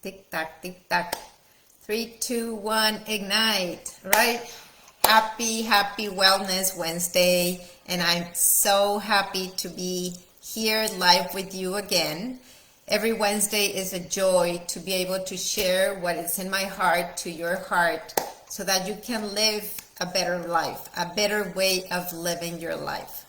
Tick tock, tick tock. 3, 2, 1, ignite. Right? Happy Wellness Wednesday. And I'm so happy to be here live with you again. Every Wednesday is a joy to be able to share what is in my heart to your heart so that you can live a better life, a better way of living your life.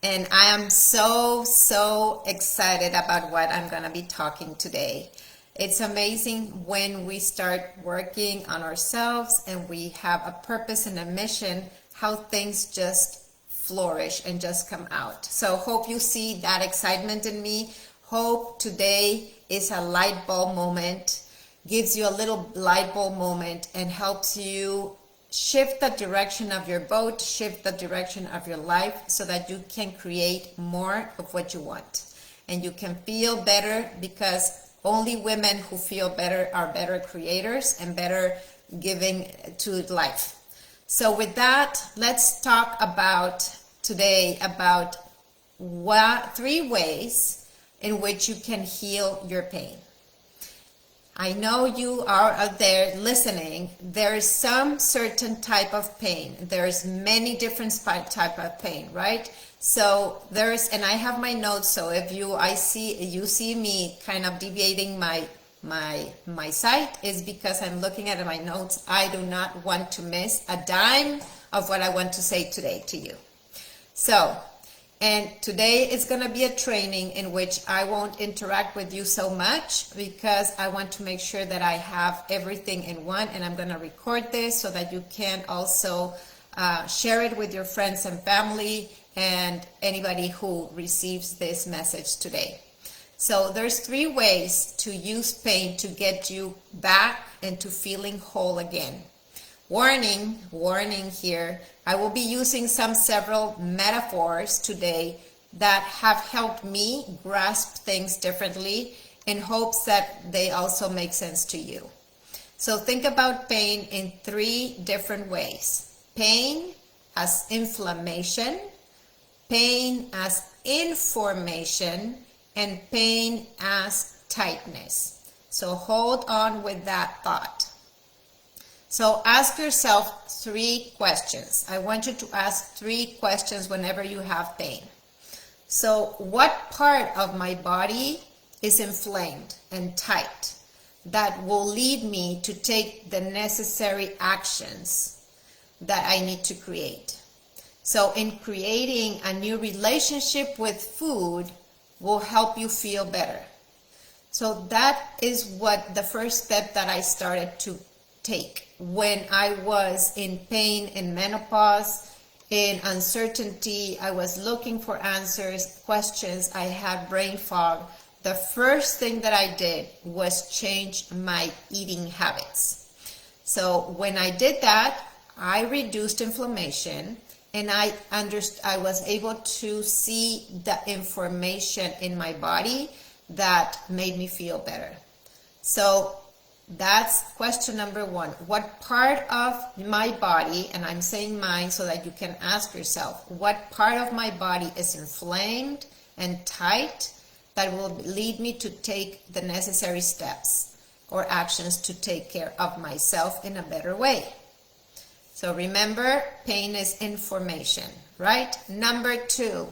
And I am so excited about what I'm going to be talking today. It's amazing when we start working on ourselves and we have a purpose and a mission, how things just flourish and just come out. So hope you see that excitement in me. Hope today is a light bulb moment, gives you a little light bulb moment and helps you shift the direction of your boat, shift the direction of your life so that you can create more of what you want. And you can feel better because only women who feel better are better creators and better giving to life. So with that, let's talk about today about 3 ways in which you can heal your pain. I know you are out there listening. There is some certain type of pain. There's many different type of pain, right? So and I have my notes. So if you see me kind of deviating my site is because I'm looking at my notes. I do not want to miss a dime of what I want to say today to you. So, and today is going to be a training in which I won't interact with you so much because I want to make sure that I have everything in one, and I'm going to record this so that you can also share it with your friends and family and anybody who receives this message today. So there's 3 ways to use pain to get you back into feeling whole again. Warning here, I will be using several metaphors today that have helped me grasp things differently in hopes that they also make sense to you. So think about pain in 3 different ways. Pain as inflammation, pain as information, and pain as tightness. So hold on with that thought. So ask yourself 3 questions. I want you to ask 3 questions whenever you have pain. So what part of my body is inflamed and tight that will lead me to take the necessary actions that I need to create? So in creating a new relationship with food will help you feel better. So that is what the first step that I started to take when I was in pain, in menopause, in uncertainty. I was looking for answers, questions. I had brain fog. The first thing that I did was change my eating habits. So when I did that, I reduced inflammation, and I was able to see the information in my body that made me feel better. So that's question number 1. What part of my body, and I'm saying mine so that you can ask yourself, what part of my body is inflamed and tight that will lead me to take the necessary steps or actions to take care of myself in a better way? So remember, pain is information, right? Number 2,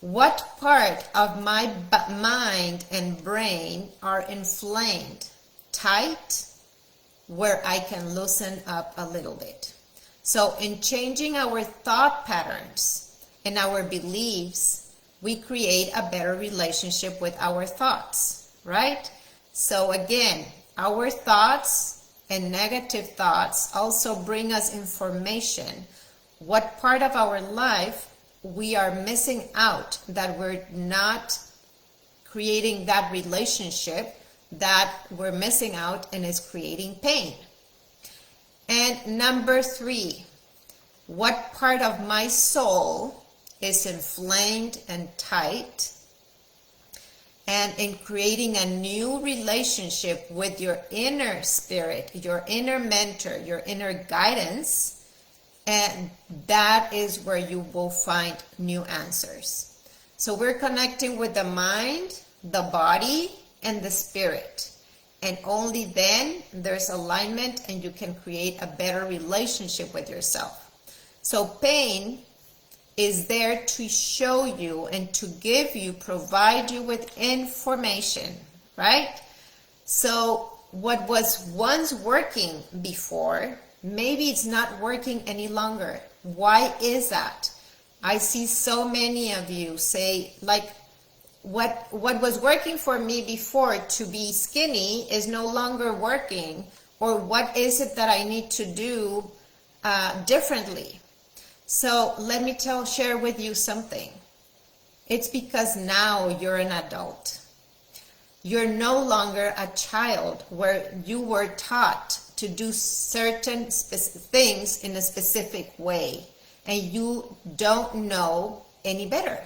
what part of my mind and brain are inflamed, tight, where I can loosen up a little bit? So in changing our thought patterns and our beliefs, we create a better relationship with our thoughts, right? So again, our thoughts and negative thoughts also bring us information. What part of our life we are missing out, that we're not creating that relationship, that we're missing out, and is creating pain. And number 3, what part of my soul is inflamed and tight, and in creating a new relationship with your inner spirit, your inner mentor, your inner guidance, and that is where you will find new answers. So we're connecting with the mind, the body, and the spirit. and only then there's alignment and you can create a better relationship with yourself. So pain is there to show you and to give you, provide you with information, right? So what was once working before, maybe it's not working any longer. Why is that? I see so many of you say, like, what was working for me before to be skinny is no longer working, or what is it that I need to do differently? So let me share with you something. It's because now you're an adult. You're no longer a child where you were taught to do certain things in a specific way, and you don't know any better,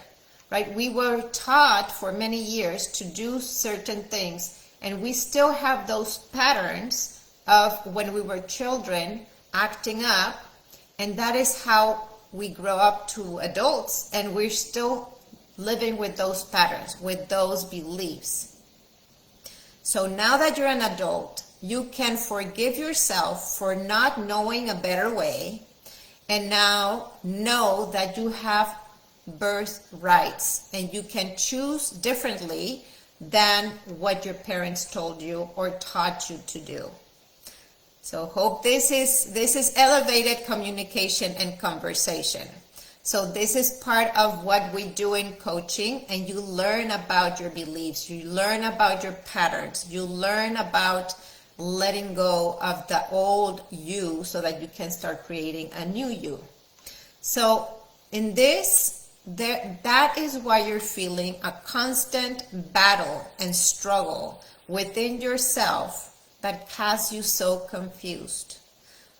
right? We were taught for many years to do certain things, and we still have those patterns of when we were children acting up, and that is how we grow up to adults, and we're still living with those patterns, with those beliefs. So now that you're an adult, you can forgive yourself for not knowing a better way, and now know that you have birthrights and you can choose differently than what your parents told you or taught you to do. So hope this is elevated communication and conversation. So this is part of what we do in coaching, and you learn about your beliefs, you learn about your patterns, you learn about letting go of the old you so that you can start creating a new you. So in this, that is why you're feeling a constant battle and struggle within yourself that has you so confused.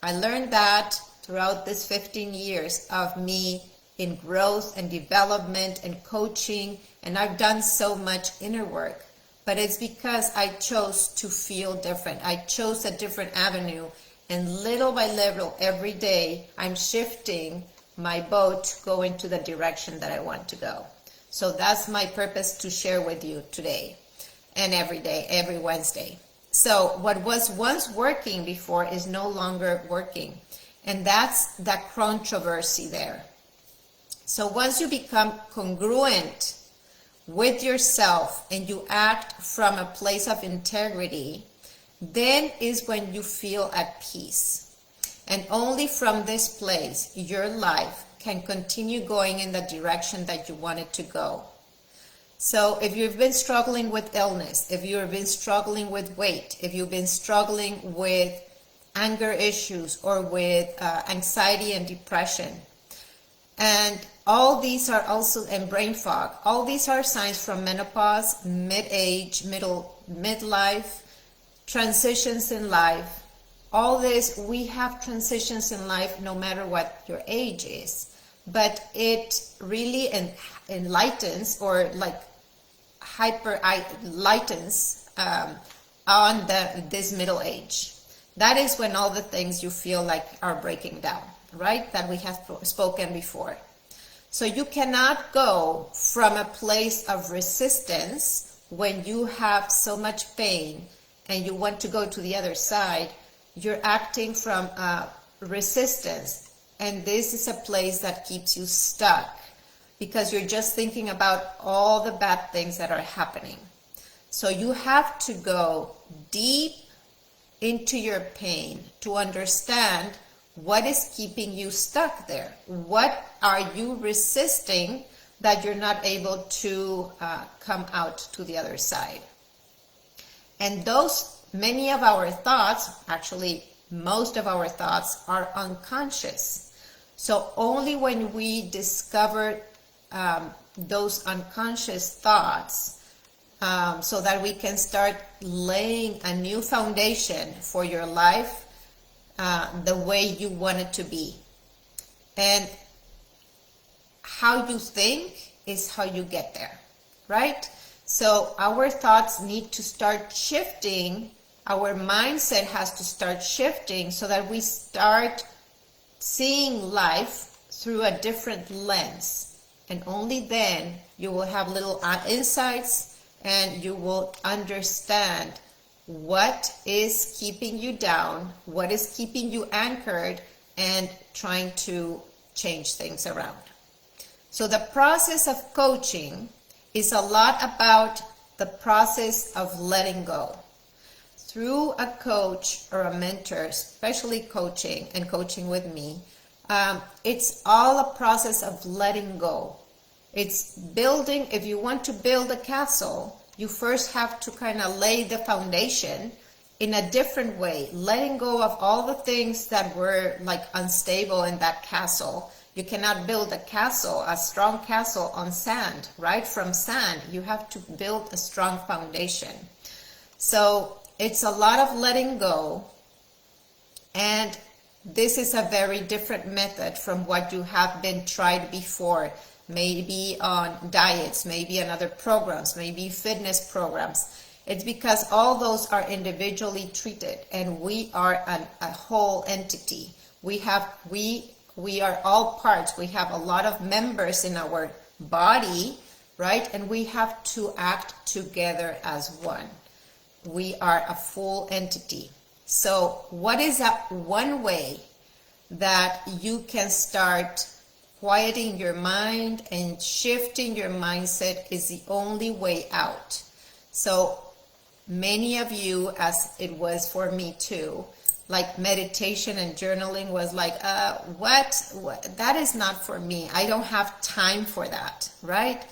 I learned that throughout this 15 years of me in growth and development and coaching, and I've done so much inner work, but it's because I chose to feel different. I chose a different avenue, and little by little, every day, I'm shifting my boat to go into the direction that I want to go. So that's my purpose to share with you today and every day, every Wednesday. So what was once working before is no longer working. And that's the controversy there. So once you become congruent with yourself and you act from a place of integrity, then is when you feel at peace. And only from this place, your life can continue going in the direction that you want it to go. So if you've been struggling with illness, if you've been struggling with weight, if you've been struggling with anger issues or with anxiety and depression, and all these are also, and brain fog, all these are signs from menopause, mid-age, midlife, transitions in life. All this, we have transitions in life no matter what your age is, but it really enlightens or like lightens on this middle age. That is when all the things you feel like are breaking down, right? That we have spoken before. So you cannot go from a place of resistance when you have so much pain and you want to go to the other side. You're acting from resistance, and this is a place that keeps you stuck because you're just thinking about all the bad things that are happening. So you have to go deep into your pain to understand what is keeping you stuck there. What are you resisting that you're not able to come out to the other side? And many of our thoughts, actually most of our thoughts, are unconscious. So only when we discover those unconscious thoughts, so that we can start laying a new foundation for your life the way you want it to be. And how you think is how you get there, right? So our thoughts need to start shifting. Our mindset has to start shifting so that we start seeing life through a different lens. And only then you will have little insights and you will understand what is keeping you down, what is keeping you anchored, and trying to change things around. So the process of coaching is a lot about the process of letting go. Through a coach or a mentor, especially coaching and coaching with me, it's all a process of letting go. It's building. If you want to build a castle, you first have to kind of lay the foundation in a different way, letting go of all the things that were like unstable in that castle. You cannot build a castle, a strong castle on sand, right? From sand, you have to build a strong foundation. So it's a lot of letting go, and this is a very different method from what you have been tried before, maybe on diets, maybe on other programs, maybe fitness programs. It's because all those are individually treated, and we are a whole entity. We are all parts. We have a lot of members in our body, right? And we have to act together as one. We are a full entity. So what is that one way that you can start quieting your mind and shifting your mindset is the only way out? So many of you, as it was for me too, like meditation and journaling was like, what? That is not for me. I don't have time for that, right?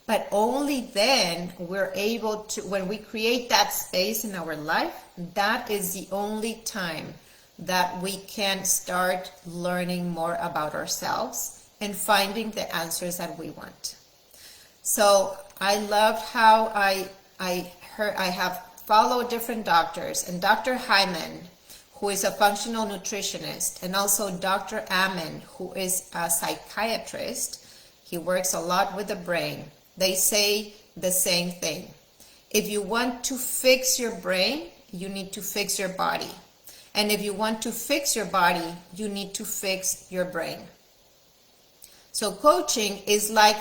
But only then we're able to, when we create that space in our life, that is the only time that we can start learning more about ourselves and finding the answers that we want. So I loved how I have followed different doctors, and Dr. Hyman, who is a functional nutritionist, and also Dr. Amen, who is a psychiatrist. He works a lot with the brain. They say the same thing. If you want to fix your brain, you need to fix your body. And if you want to fix your body, you need to fix your brain. So coaching is like,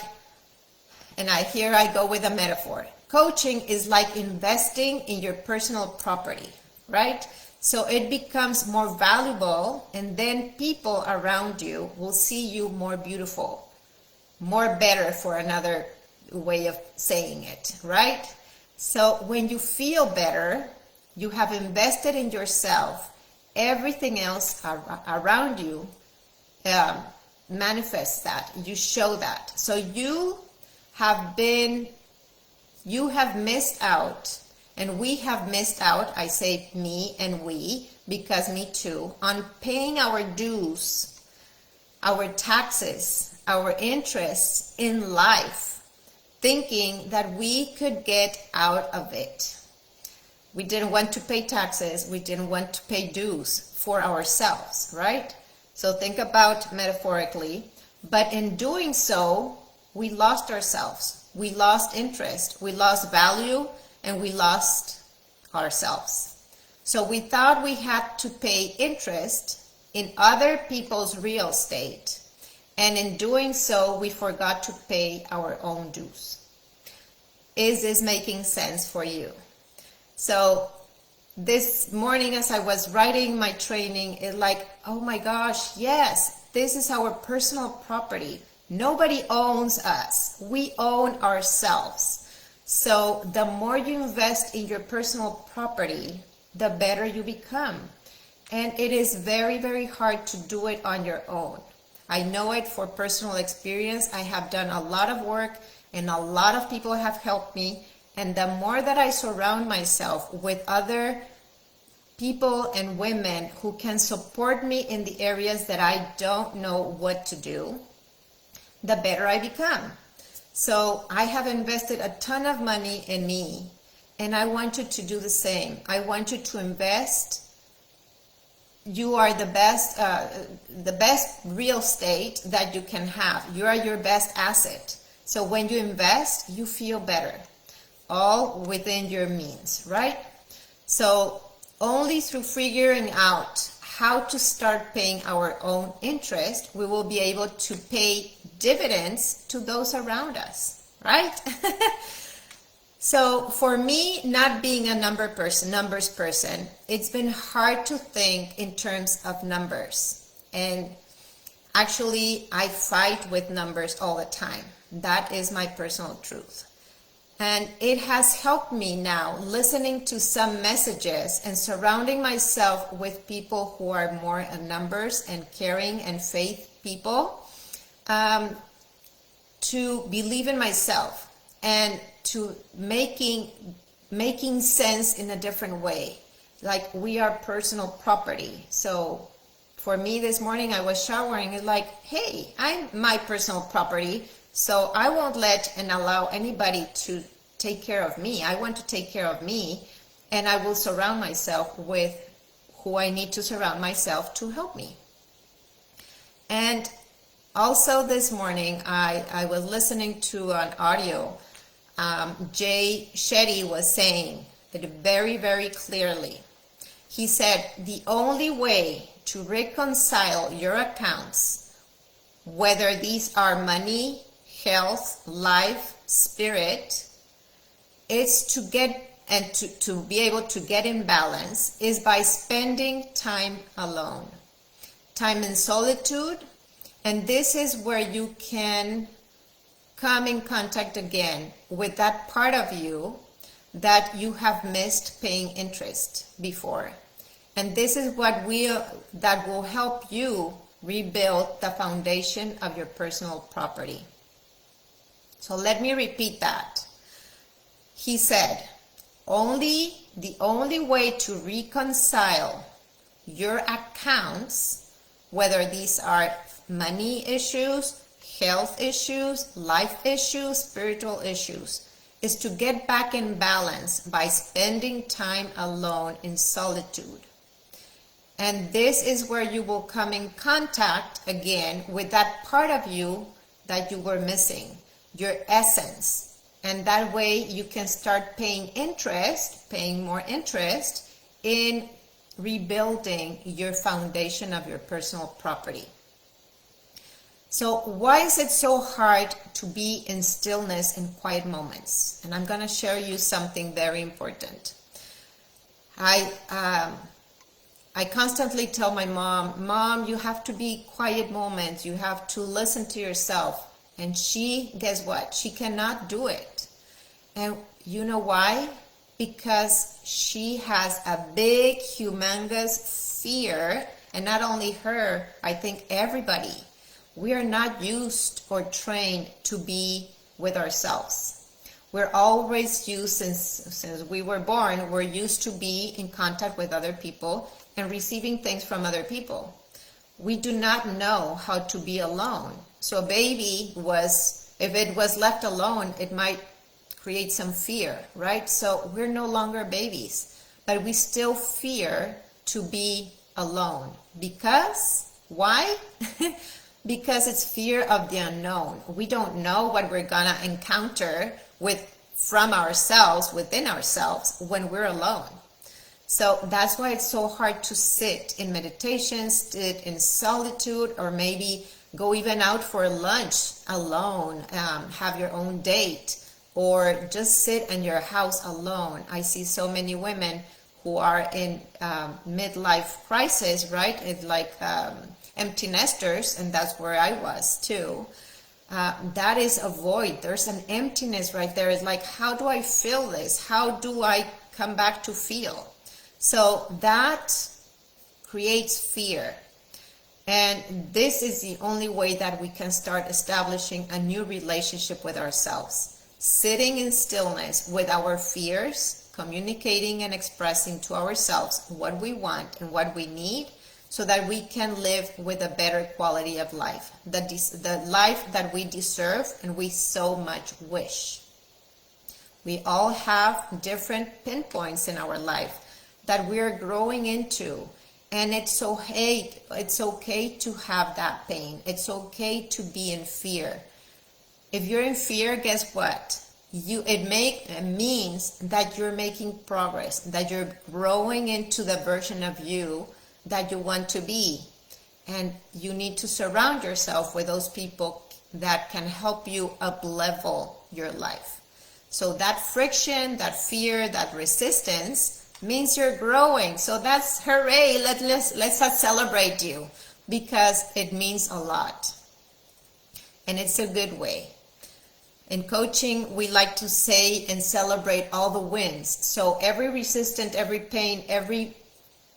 and here I go with a metaphor. Coaching is like investing in your personal property, right? So it becomes more valuable, and then people around you will see you more beautiful, more better, for another way of saying it, right? So when you feel better, you have invested in yourself. Everything else around you manifests that. You show that. So you have missed out, and we have missed out, I say me and we, because me too, on paying our dues, our taxes, our interests in life, thinking that we could get out of it. We didn't want to pay taxes. We didn't want to pay dues for ourselves, right? So think about metaphorically. But in doing so, we lost ourselves. We lost interest. We lost value, and we lost ourselves. So we thought we had to pay interest in other people's real estate. And in doing so, we forgot to pay our own dues. Is this making sense for you? So this morning, as I was writing my training, it's like, oh my gosh, yes, this is our personal property. Nobody owns us. We own ourselves. So the more you invest in your personal property, the better you become. And it is very, very hard to do it on your own. I know it for personal experience. I have done a lot of work, and a lot of people have helped me. And the more that I surround myself with other people and women who can support me in the areas that I don't know what to do, the better I become. So I have invested a ton of money in me, and I want you to do the same. I want you to invest. You are the best real estate that you can have. You are your best asset. So when you invest, you feel better, all within your means, right? So only through figuring out how to start paying our own interest, we will be able to pay dividends to those around us, right? So for me, not being a numbers person, it's been hard to think in terms of numbers. And actually, I fight with numbers all the time. That is my personal truth. And it has helped me now listening to some messages and surrounding myself with people who are more numbers and caring and faith people, to believe in myself and to making sense in a different way. Like, we are personal property. So for me this morning, I was showering. It's like, hey, I'm my personal property. So I won't let and allow anybody to take care of me. I want to take care of me, and I will surround myself with who I need to surround myself to help me. And also this morning, I was listening to an audio. Jay Shetty was saying it very, very clearly. He said, the only way to reconcile your accounts, whether these are money, health, life, spirit, is to get and to be able to get in balance is by spending time alone, time in solitude. And this is where you can come in contact again with that part of you that you have missed paying interest before. And this is what that will help you rebuild the foundation of your personal property. So let me repeat that. He said, the only way to reconcile your accounts, whether these are money issues, health issues, life issues, spiritual issues, is to get back in balance by spending time alone in solitude. And this is where you will come in contact again with that part of you that you were missing, your essence. And that way you can start paying more interest in rebuilding your foundation of your personal property. So why is it so hard to be in stillness in quiet moments? And I'm going to share you something very important. I constantly tell my mom, you have to be quiet moments. You have to listen to yourself. And she, guess what? She cannot do it. And you know why? Because she has a big, humongous fear. And not only her, I think everybody. We are not used or trained to be with ourselves. We're always used, since we were born, we're used to be in contact with other people and receiving things from other people. We do not know how to be alone. So a baby if it was left alone, it might create some fear, right? So we're no longer babies, but we still fear to be alone. Because, why? Because it's fear of the unknown. We don't know what we're gonna encounter within ourselves when we're alone. So that's why it's so hard to sit in meditation, sit in solitude, or maybe go even out for lunch alone, have your own date, or just sit in your house alone. I see so many women who are in midlife crisis, right? It's like empty nesters, and that's where I was too. That is a void. There's an emptiness right there. It's like, how do I feel this? How do I come back to feel? So that creates fear. And this is the only way that we can start establishing a new relationship with ourselves. Sitting in stillness with our fears, communicating and expressing to ourselves what we want and what we need, so that we can live with a better quality of life, the life that we deserve and we so much wish. We all have different pinpoints in our life that we're growing into, and it's okay to have that pain. It's okay to be in fear. If you're in fear, guess what? It means that you're making progress, that you're growing into the version of you that you want to be. And you need to surround yourself with those people that can help you up-level your life. So that friction, that fear, that resistance means you're growing. So that's hooray. Let's celebrate you, because it means a lot. And it's a good way. In coaching, we like to say and celebrate all the wins. So every resistance, every pain, every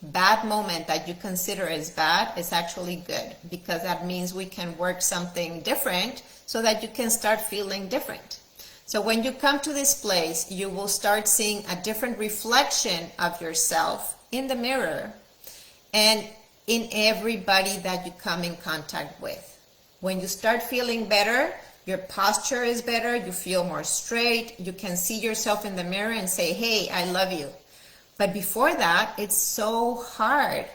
bad moment that you consider as bad is actually good, because that means we can work something different so that you can start feeling different. So when you come to this place, you will start seeing a different reflection of yourself in the mirror and in everybody that you come in contact with. When you start feeling better, your posture is better, you feel more straight, you can see yourself in the mirror and say, hey, I love you. But before that, it's so hard.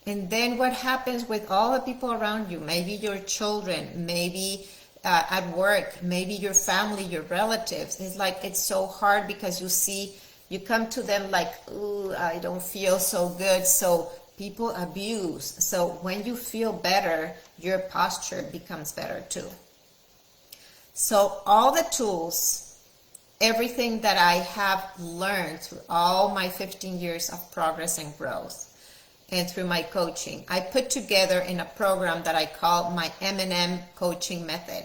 And then what happens with all the people around you, maybe your children, maybe at work, maybe your family, your relatives, it's like it's so hard because you come to them like, ooh, I don't feel so good. So people abuse. So when you feel better, your posture becomes better too. So all the tools, everything that I have learned through all my 15 years of progress and growth and through my coaching, I put together in a program that I call my M&M coaching method.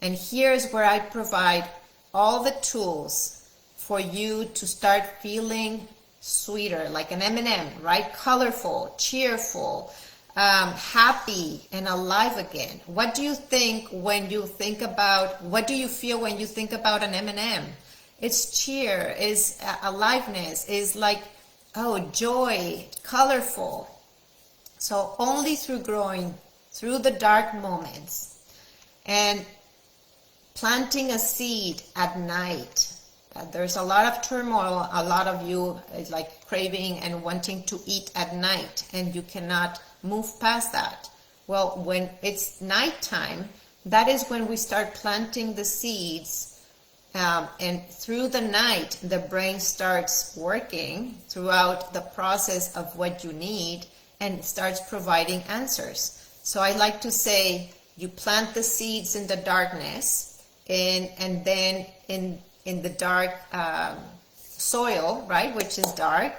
And here's where I provide all the tools for you to start feeling sweeter, like an M&M, right? Colorful, cheerful, happy and alive again. What do you think when you think about, what do you feel when you think about an M&M? It's cheer, is aliveness, is like, oh, joy, colorful. So only through growing through the dark moments and planting a seed at night. There's a lot of turmoil. A lot of you is like craving and wanting to eat at night, and you cannot move past that. Well, when it's nighttime, that is when we start planting the seeds, and through the night, the brain starts working throughout the process of what you need and starts providing answers. So I like to say, you plant the seeds in the darkness, and then in the dark soil, right, which is dark,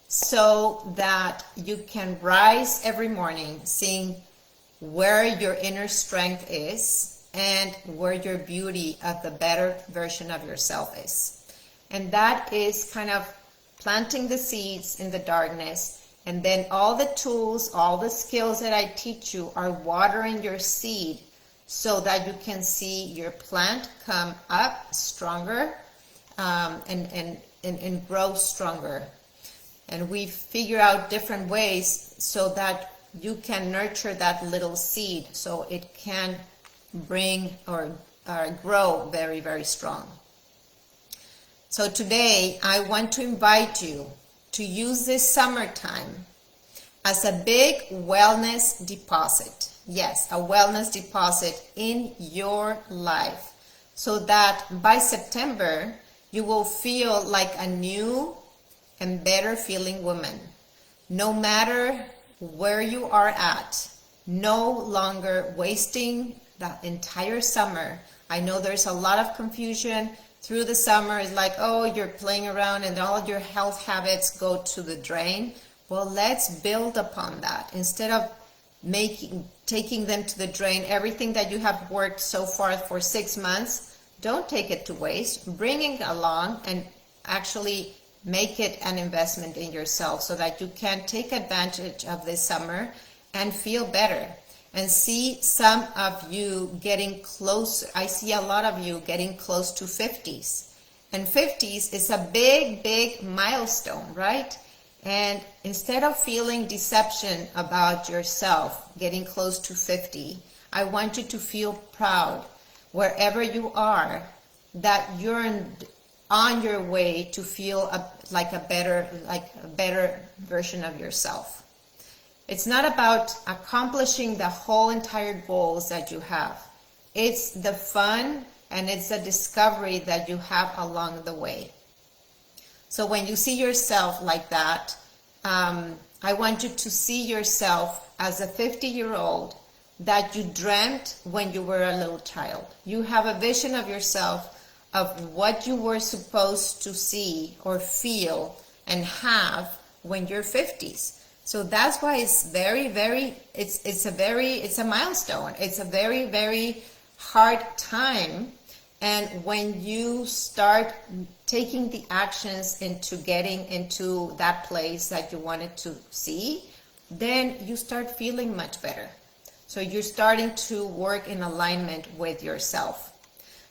so that you can rise every morning seeing where your inner strength is and where your beauty of the better version of yourself is. And that is kind of planting the seeds in the darkness. And then all the tools, all the skills that I teach you are watering your seed so that you can see your plant come up stronger, and grow stronger. And we figure out different ways so that you can nurture that little seed so it can bring or grow very, very strong. So today I want to invite you to use this summertime as a big wellness deposit. Yes, a wellness deposit in your life, so that by September you will feel like a new and better feeling woman. No matter where you are at, no longer wasting the entire summer. I know there's a lot of confusion through the summer. It's like, oh, you're playing around and all your health habits go to the drain. Well, let's build upon that. Instead of taking them to the drain, everything that you have worked so far for 6 months, don't take it to waste. Bring it along and actually make it an investment in yourself so that you can take advantage of this summer and feel better. And see some of you getting close. I see a lot of you getting close to 50s. And 50s is a big, big milestone, right? And instead of feeling deception about yourself getting close to 50, I want you to feel proud wherever you are that you're on your way to feel like a better version of yourself. It's not about accomplishing the whole entire goals that you have. It's the fun and it's the discovery that you have along the way. So when you see yourself like that, I want you to see yourself as a 50-year-old that you dreamt when you were a little child. You have a vision of yourself of what you were supposed to see or feel and have when you're 50s. So that's why it's it's a milestone. It's a very, very hard time. And when you start taking the actions into getting into that place that you wanted to see, then you start feeling much better. So you're starting to work in alignment with yourself.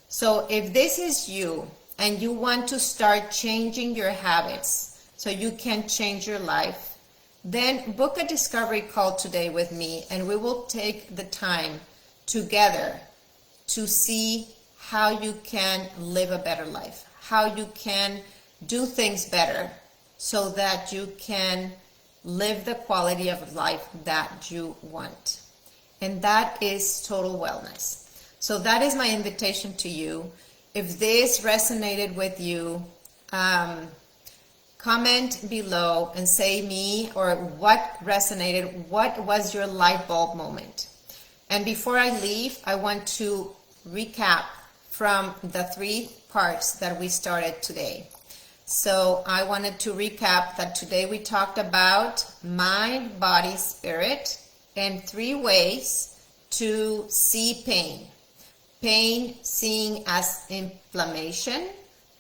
So if this is you and you want to start changing your habits so you can change your life, then book a discovery call today with me, and we will take the time together to see how you can live a better life, how you can do things better so that you can live the quality of life that you want. And that is total wellness. So that is my invitation to you. If this resonated with you, comment below and say me or what resonated, what was your light bulb moment. And before I leave, I want to recap from the 3 parts that we started today. So I wanted to recap that today we talked about mind, body, spirit, and 3 ways to see pain. Pain seen as inflammation,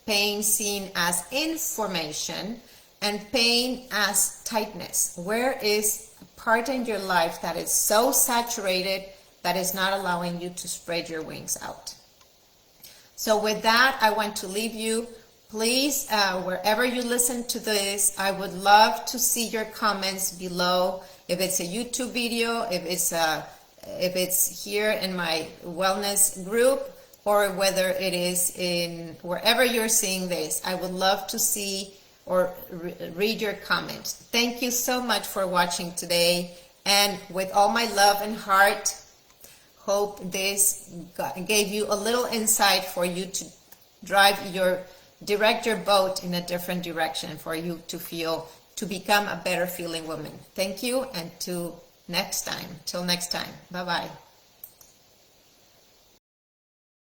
pain seen as information, and pain as tightness. Where is a part in your life that is so saturated that is not allowing you to spread your wings out? So with that, I want to leave you. Please, wherever you listen to this, I would love to see your comments below. If it's a YouTube video, if it's here in my wellness group, or whether it is in wherever you're seeing this, I would love to see or read your comments. Thank you so much for watching today. And with all my love and heart, hope this gave you a little insight for you to direct your boat in a different direction for you to become a better feeling woman. Thank you, and till next time. Bye-bye.